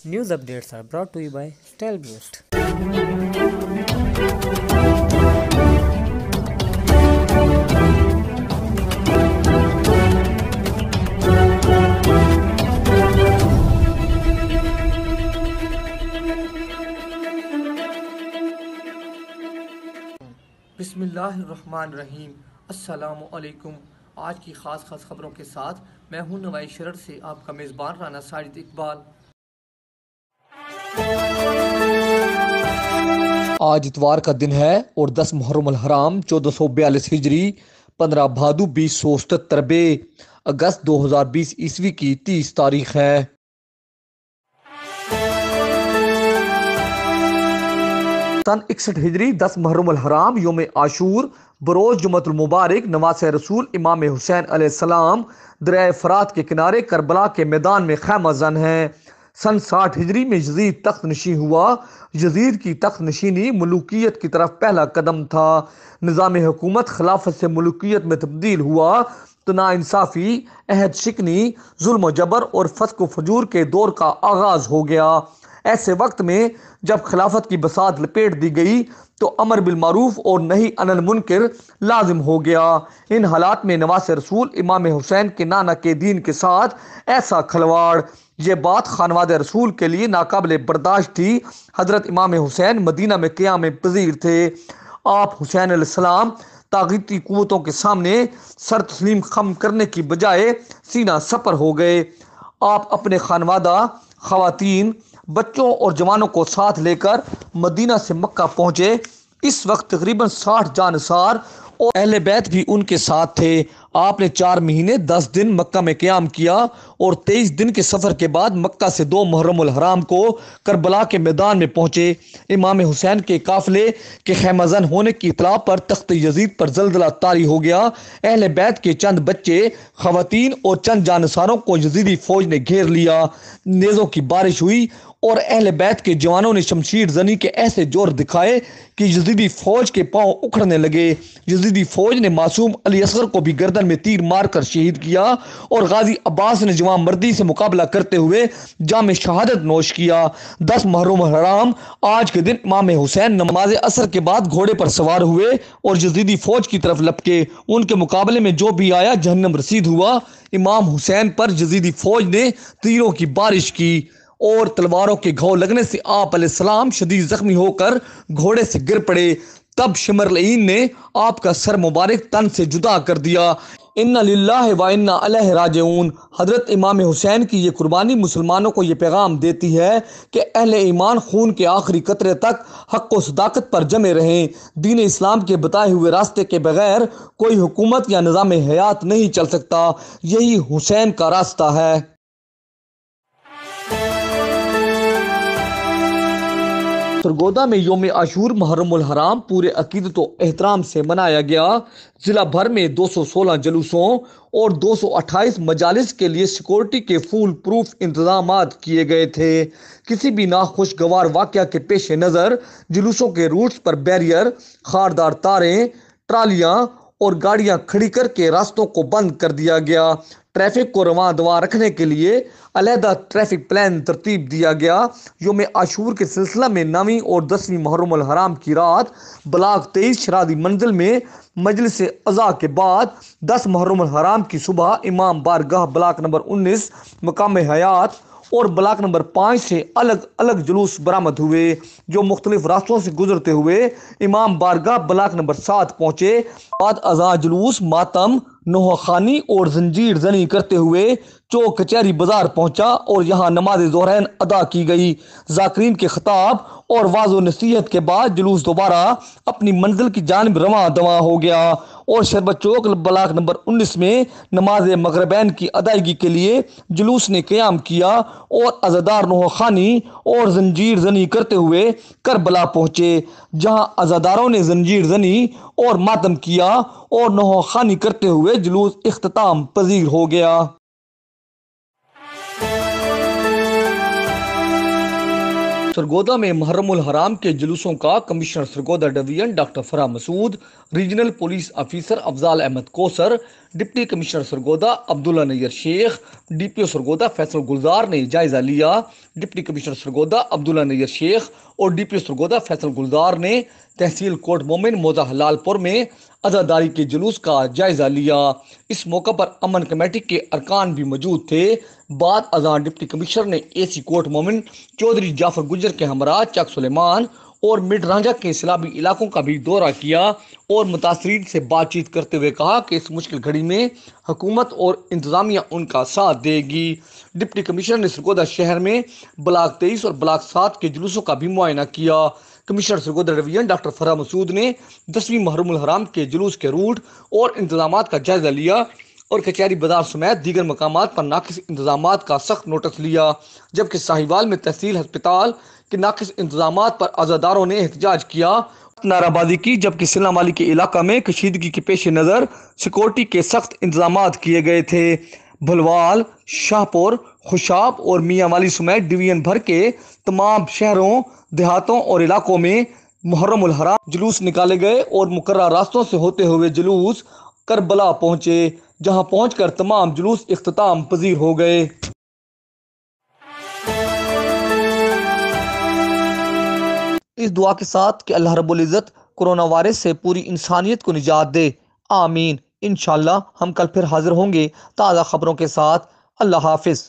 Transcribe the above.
News updates are brought to you by Stelboost. بسم اللہ الرحمن الرحیم۔ السلام علیکم۔ آج کی خاص خبروں کے ساتھ میں ہوں نوائی شرر سے آپ کا میزبان رانا ساجد اقبال۔ آج اتوار کا دن ہے اور 10 محرم الحرام 1442 ہجری 15 بھادو 2077 اگست 2020 عیسوی کی 30 تاریخ ہے۔ سن 61 ہجری 10 محرم الحرام یوم عاشور بروز جمعۃ المبارک نواز رسول امام حسین علیہ السلام دریائے فرات کے کنارے کربلا کے میدان میں خیمہ زن ہیں۔ سن 60 ہجری میں یزید تخت نشین ہوا۔ یزید کی تخت نشینی ملوکیت کی طرف پہلا قدم تھا۔ نظام حکومت خلافت سے ملوکیت میں تبدیل ہوا تو ناانصافی، عہد شکنی، ظلم و جبر اور فسق و فجور کے دور کا آغاز ہو گیا۔ ایسے وقت میں جب خلافت کی بساط لپیٹ دی گئی تو امر بالمعروف اور نہی عن المنکر لازم ہو گیا۔ ان حالات میں نواز رسول امام حسین کے نانا کے دین کے ساتھ ایسا کھلواڑ، یہ بات خانواد رسول کے لیے ناقابل برداشت تھی۔ حضرت امام حسین مدینہ میں قیام پذیر تھے۔ آپ حسین علیہ السلام طاغوتی قوتوں کے سامنے سر تسلیم خم کرنے کی بجائے سینہ سپر ہو گئے۔ آپ اپنے خانوادہ، خواتین، بچوں اور جوانوں کو ساتھ لے کر مدینہ سے مکہ پہنچے۔ اس وقت تقریباً 60 جانثار اور اہل بیت بھی ان کے ساتھ تھے۔ آپ نے 4 مہینے 10 دن مکہ میں قیام کیا اور 23 دن کے سفر کے بعد مکہ سے 2 محرم الحرام کو کربلا کے میدان میں پہنچے۔ امام حسین کے قافلے کے خیمہ زن ہونے کی اطلاع پر تخت یزید پر زلزلہ طاری ہو گیا۔ اہل بیت کے چند بچے، خواتین اور چند جانثاروں کو یزیدی فوج نے گھیر لیا۔ نیزوں کی بارش ہوئی اور اہل بیت کے جوانوں نے شمشیر زنی کے ایسے جوہر دکھائے کہ یزیدی فوج کے پاؤں اکھڑنے لگے۔ یزیدی فوج نے معصوم علی اصغر کو بھی گردن میں تیر مار کر شہید کیا اور غازی عباس نے جوان مردی سے مقابلہ کرتے ہوئے جام شہادت نوش کیا۔ 10 محرم الحرام آج کے دن امام حسین نماز عصر کے بعد گھوڑے پر سوار ہوئے اور یزیدی فوج کی طرف لپکے۔ ان کے مقابلے میں جو بھی آیا جہنم رسید ہوا۔ امام حسین پر یزیدی فوج نے تیروں کی بارش کی اور تلواروں کے گھاؤ لگنے سے آپ علیہ السلام شدید زخمی ہو کر گھوڑے سے گر پڑے۔ تب شمر لعین نے آپ کا سر مبارک تن سے جدا کر دیا۔ انا للہ و انا الیہ راجعون۔ حضرت امام حسین کی یہ قربانی مسلمانوں کو یہ پیغام دیتی ہے کہ اہل ایمان خون کے آخری قطرے تک حق و صداقت پر جمے رہیں۔ دین اسلام کے بتائے ہوئے راستے کے بغیر کوئی حکومت یا نظام حیات نہیں چل سکتا۔ یہی حسین کا راستہ ہے۔ سرگودا میں یوم عاشور محرم الحرام پورے عقیدت و احترام سے منایا گیا۔ ضلع بھر میں 216 جلوسوں اور 228 مجالس کے لیے سیکورٹی کے فول پروف انتظامات کیے گئے تھے۔ کسی بھی ناخوشگوار واقعہ کے پیش نظر جلوسوں کے روٹس پر بیریئر، خاردار تاریں، ٹرالیاں اور گاڑیاں کھڑی کر کے راستوں کو بند کر دیا گیا۔ ٹریفک کو رواں دواں رکھنے کے لیے علیحدہ ٹریفک پلان ترتیب دیا گیا۔ یوم عاشور کے سلسلہ میں 9ویں اور 10ویں محرم الحرام کی رات بلاک 23 شرادی منزل میں مجلس عزا کے بعد 10 محرم الحرام کی صبح امام بارگاہ بلاک نمبر 19 مقام حیات اور بلاک نمبر 5 سے الگ الگ جلوس برآمد ہوئے، جو مختلف راستوں سے گزرتے ہوئے امام بارگاہ بلاک نمبر 7 پہنچے۔ بعد ازاں جلوس ماتم، نوحہ خوانی اور زنجیر زنی کرتے ہوئے چوک کچہری بازار پہنچا اور یہاں نماز ظہرین ادا کی گئی۔ ذاکرین کے خطاب اور واعظ و نصیحت کے بعد جلوس دوبارہ اپنی منزل کی جانب رواں دواں ہو گیا اور شربت چوک بلاک نمبر 19 میں نماز مغربین کی ادائیگی کے لیے جلوس نے قیام کیا اور عزادار نوحہ خوانی اور زنجیر زنی کرتے ہوئے کربلا پہنچے، جہاں عزاداروں نے زنجیر زنی اور ماتم کیا اور نوحہ خوانی کرتے ہوئے جلوس اختتام پذیر ہو گیا۔ سرگودا میں محرم الحرام کے جلوسوں کا کمشنر سرگودا ڈویژن ڈاکٹر فرح مسعود، regional police officer Afzal Ahmad کوثر، ڈپٹی کمشنر سرگودا عبداللہ نیر شیخ، ڈی پی او سرگودا فیصل گلزار نے جائزہ لیا۔ ڈپٹی کمشنر سرگودا عبداللہ نیر شیخ اور ڈی پی او سرگودا فیصل گلزار نے تحصیل کوٹ مومن موضع حلال پور میں عزاداری کے جلوس کا جائزہ لیا۔ اس موقع پر امن کمیٹی کے ارکان بھی موجود تھے۔ بعد ازاں ڈپٹی کمشنر نے اے سی کوٹ مومن چودھری جعفر گجر کے ہمراہ چک سلیمان اور مڈ رانجھا کے سیلابی علاقوں کا بھی دورہ کیا اور متاثرین سے بات چیت کرتے ہوئے کہا کہ اس مشکل گھڑی میں حکومت اور انتظامیہ ان کا ساتھ دے گی۔ ڈپٹی کمشنر نے سرگودا شہر میں بلاک 23 اور بلاک 7 کے جلوسوں کا بھی معائنہ کیا۔ کمشنر سرگودا ڈویژن ڈاکٹر فرح مسعود نے 10ویں محرم الحرام کے جلوس کے روٹ اور انتظامات کا جائزہ لیا اور کچہری بازار سمیت دیگر مقامات پر ناقص انتظامات کا سخت نوٹس لیا، جبکہ ساہیوال میں تحصیل ہسپتال کے ناقص انتظامات پر عزاداروں نے احتجاج کیا، نعرہ بازی کی، جبکہ سلام والی کے علاقہ میں کشیدگی کے پیش نظر سیکورٹی کے سخت انتظامات کیے گئے تھے۔ بھلوال، شاہپور، خوشاب اور میاں والی سمیت ڈویژن بھر کے تمام شہروں، دیہاتوں اور علاقوں میں محرم الحرام جلوس نکالے گئے اور مقررہ راستوں سے ہوتے ہوئے جلوس کربلا پہنچے، جہاں پہنچ کر تمام جلوس اختتام پذیر ہو گئے۔ اس دعا کے ساتھ کہ اللہ رب العزت کرونا وائرس سے پوری انسانیت کو نجات دے، آمین۔ انشاءاللہ ہم کل پھر حاضر ہوں گے تازہ خبروں کے ساتھ۔ اللہ حافظ۔